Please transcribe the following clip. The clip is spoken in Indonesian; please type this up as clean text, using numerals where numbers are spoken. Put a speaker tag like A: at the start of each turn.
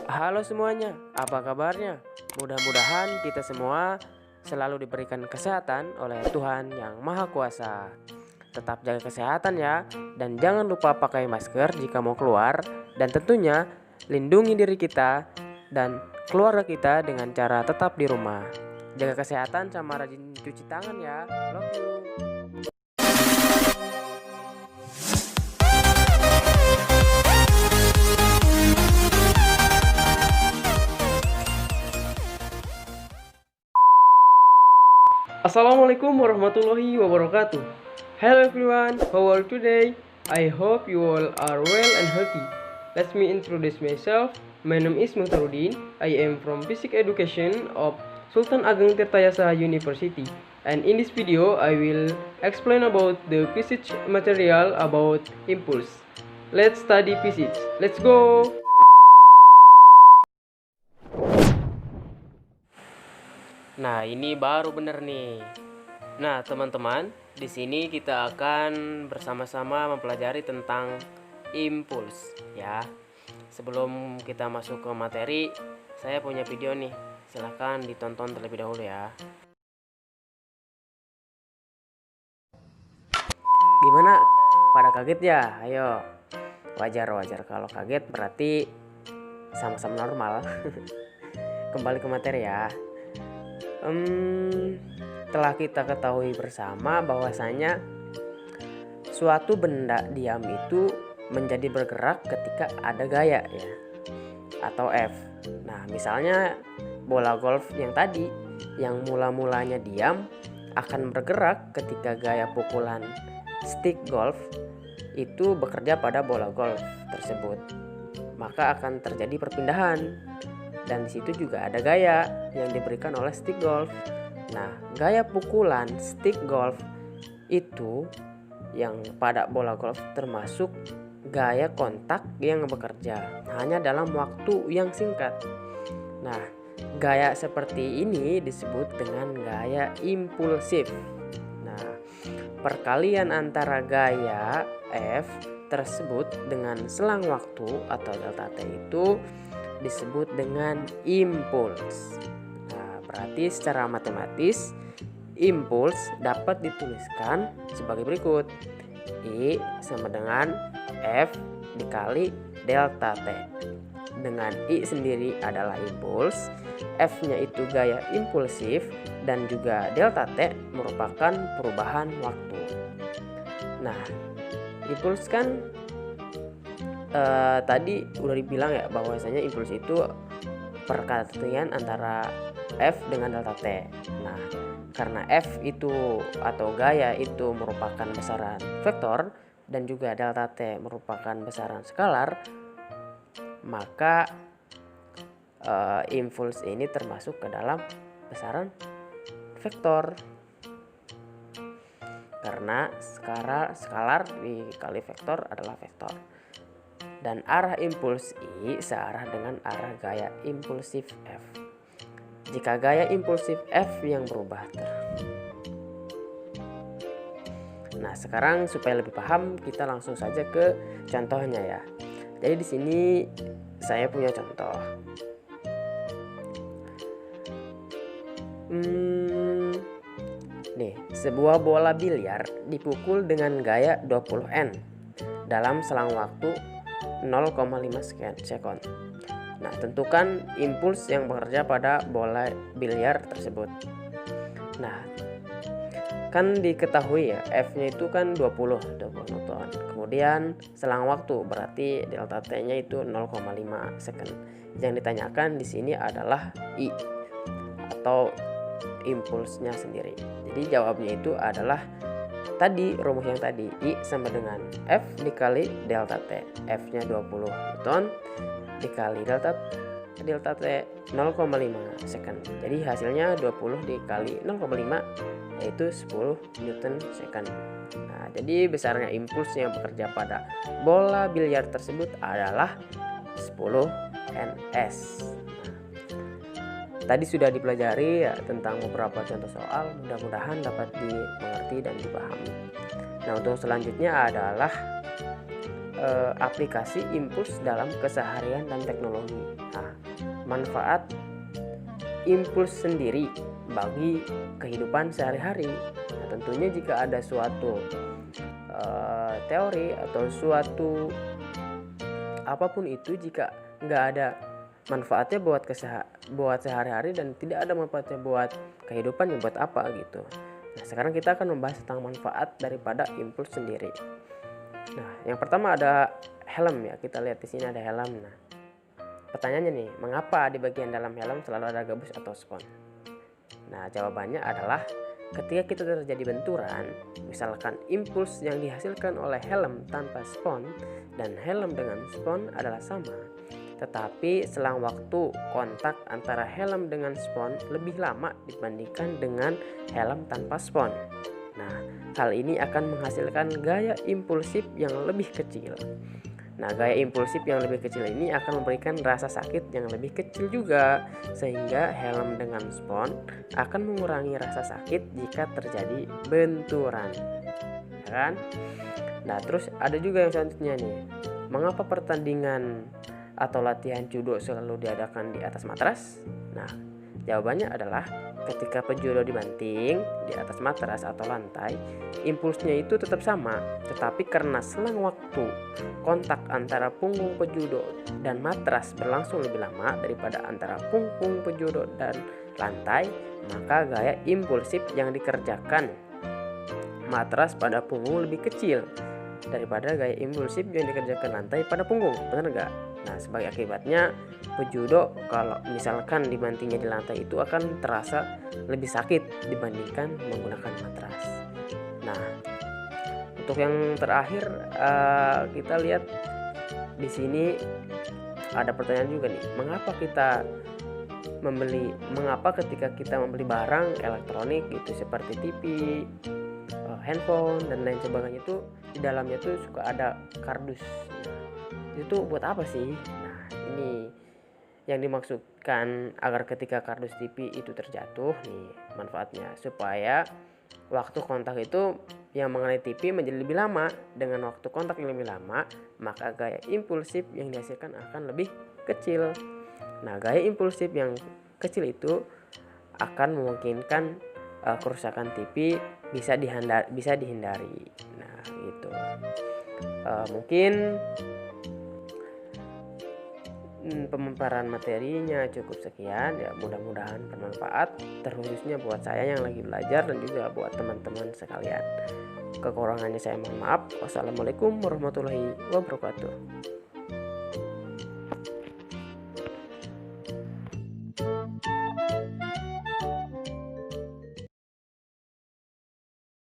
A: Halo semuanya, apa kabarnya? Mudah-mudahan kita semua selalu diberikan kesehatan oleh Tuhan yang Maha Kuasa. Tetap jaga kesehatan ya, dan jangan lupa pakai masker jika mau keluar. Dan tentunya lindungi diri kita dan keluarga kita dengan cara tetap di rumah. Jaga kesehatan sama rajin cuci tangan ya. Love you. Assalamualaikum warahmatullahi wabarakatuh. Hello everyone, how are you today? I hope you all are well and healthy. Let me introduce myself. My name is Muhtarudin. I am from Physics Education of Sultan Ageng Tirtayasa University. And in this video, I will explain about the physics material about impulse. Let's study physics. Let's go! Nah, ini baru bener nih. Nah, teman-teman, di sini kita akan bersama-sama mempelajari tentang impuls ya. Sebelum kita masuk ke materi, saya punya video nih. Silahkan ditonton terlebih dahulu ya. Gimana? Pada kaget ya? Ayo. Wajar kalau kaget berarti sama-sama normal. Kembali ke materi ya. Telah kita ketahui bersama bahwasanya suatu benda diam itu menjadi bergerak ketika ada gaya ya, atau F. Nah, misalnya bola golf yang tadi yang mula-mulanya diam akan bergerak ketika gaya pukulan stick golf itu bekerja pada bola golf tersebut. Maka akan terjadi perpindahan. Dan di situ juga ada gaya yang diberikan oleh stick golf. Nah, gaya pukulan stick golf itu yang pada bola golf termasuk gaya kontak yang bekerja hanya dalam waktu yang singkat. Nah, gaya seperti ini disebut dengan gaya impulsif. Nah, perkalian antara gaya F tersebut dengan selang waktu atau delta T itu disebut dengan impuls. Nah, berarti secara matematis impuls dapat dituliskan sebagai berikut. I sama dengan F dikali delta T. Dengan I sendiri adalah impuls, F-nya itu gaya impulsif, dan juga delta T merupakan perubahan waktu. Nah, impuls kan tadi udah dibilang ya bahwasanya impuls itu perkalian antara F dengan delta T. Nah, karena F itu atau gaya itu merupakan besaran vektor dan juga delta T merupakan besaran skalar, maka impuls ini termasuk ke dalam besaran vektor. Karena skalar dikali vektor adalah vektor. Dan arah impuls I searah dengan arah gaya impulsif F. Jika gaya impulsif F yang berubah Nah, sekarang supaya lebih paham kita langsung saja ke contohnya ya. Jadi di sini saya punya contoh. Nih, sebuah bola biliar dipukul dengan gaya 20N dalam selang waktu 0,5 sekon. Nah, tentukan impuls yang bekerja pada bola biliar tersebut. Nah, kan diketahui ya, F-nya itu kan 20 Newton. Kemudian selang waktu berarti delta T-nya itu 0,5 second. Yang ditanyakan di sini adalah I atau impulsnya sendiri. Jadi jawabnya itu adalah tadi rumus yang tadi, I sama dengan F dikali delta T. F-nya 20 Newton dikali delta T 0,5 second. Jadi hasilnya 20 dikali 0,5 yaitu 10 Newton second. Nah, jadi besarnya impuls yang bekerja pada bola biliar tersebut adalah 10 ns. Tadi sudah dipelajari ya tentang beberapa contoh soal, mudah-mudahan dapat dimengerti dan dipahami. Nah, untuk selanjutnya adalah aplikasi impuls dalam keseharian dan teknologi. Nah, manfaat impuls sendiri bagi kehidupan sehari-hari. Nah, tentunya jika ada suatu teori atau suatu apapun itu, jika nggak ada manfaatnya buat sehari-hari dan tidak ada manfaatnya buat kehidupan, ya buat apa gitu. Nah, sekarang kita akan membahas tentang manfaat daripada impuls sendiri. Nah, yang pertama ada helm ya. Kita lihat di sini ada helm. Nah, pertanyaannya nih, mengapa di bagian dalam helm selalu ada gabus atau spons? Nah, jawabannya adalah ketika kita terjadi benturan, misalkan impuls yang dihasilkan oleh helm tanpa spons dan helm dengan spons adalah sama, tetapi selang waktu kontak antara helm dengan spons lebih lama dibandingkan dengan helm tanpa spons. Nah, hal ini akan menghasilkan gaya impulsif yang lebih kecil. Nah, gaya impulsif yang lebih kecil ini akan memberikan rasa sakit yang lebih kecil juga, sehingga helm dengan spons akan mengurangi rasa sakit jika terjadi benturan, ya kan? Nah, terus ada juga yang selanjutnya nih, mengapa pertandingan atau latihan judo selalu diadakan di atas matras? Nah, jawabannya adalah ketika pejudo dibanting di atas matras atau lantai, impulsnya itu tetap sama, tetapi karena selang waktu kontak antara punggung pejudo dan matras berlangsung lebih lama daripada antara punggung pejudo dan lantai, maka gaya impulsif yang dikerjakan matras pada punggung lebih kecil daripada gaya impulsif yang dikerjakan lantai pada punggung. Benar nggak? Nah, sebagai akibatnya pejudo kalau misalkan dibantingnya di lantai itu akan terasa lebih sakit dibandingkan menggunakan matras. Nah, untuk yang terakhir kita lihat di sini ada pertanyaan juga nih, mengapa ketika kita membeli barang elektronik gitu seperti TV, handphone dan lain sebagainya itu di dalamnya tuh suka ada kardus. Nah, itu buat apa sih? Nah, ini yang dimaksudkan agar ketika kardus TV itu terjatuh nih manfaatnya, supaya waktu kontak itu yang mengenai TV menjadi lebih lama. Dengan waktu kontak yang lebih lama, maka gaya impulsif yang dihasilkan akan lebih kecil. Nah, gaya impulsif yang kecil itu akan memungkinkan kerusakan TV bisa dihindari. Nah, gitu. Mungkin pemaparan materinya cukup sekian ya, mudah-mudahan bermanfaat, terkhususnya buat saya yang lagi belajar dan juga buat teman-teman sekalian. Kekurangannya saya mohon maaf. Wassalamualaikum warahmatullahi wabarakatuh.